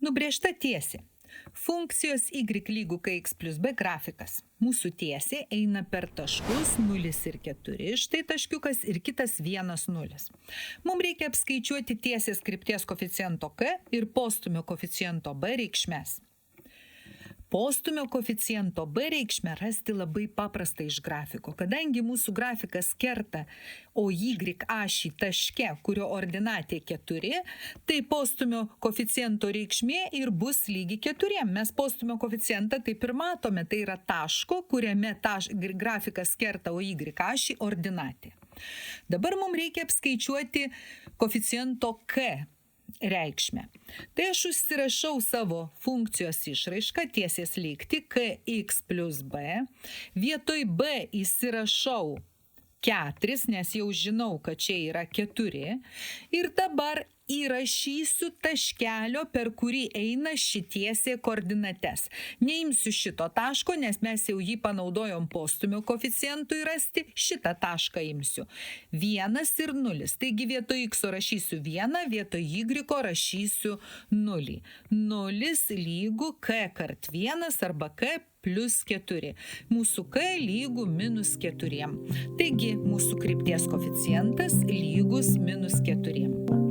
Nubrėžta tiesė. Funkcijos y lygų kx plus b grafikas. Mūsų tiesė eina per taškus 0 ir 4, štai taškiukas ir kitas 1, 0. Mums reikia apskaičiuoti tiesės krypties koeficiento k ir postumio koeficiento b reikšmes. Postumio koeficiento b reikšmę rasti labai paprasta iš grafiko. Kadangi mūsų grafikas kerta OY ašį taške, kurio ordinatė 4, tai postumio koeficiento reikšmė ir bus lygi 4. Mes postumio koeficientą taip ir matome, tai yra taško, kuriame grafikas kerta OY ašį ordinatė. Dabar mums reikia apskaičiuoti koeficiento k reikšmę. Tai aš užsirašau savo funkcijos išraišką, tiesės lygtį kx plus b. Vietoj b įsirašau 4, nes jau žinau, kad čia yra 4. Ir dabar įrašysiu taškelio, per kurį eina ši tiesė koordinates. Neimsiu šito taško, nes mes jau jį panaudojom postumio koeficientui rasti. Šitą tašką imsiu. 1 ir 0. Taigi vietoj x rašysiu 1, vietoj y rašysiu 0. 0 lygų k kart 1 arba k plus 4. Mūsų k lygų minus 4. Taigi mūsų krypties koeficientas lygus minus 4.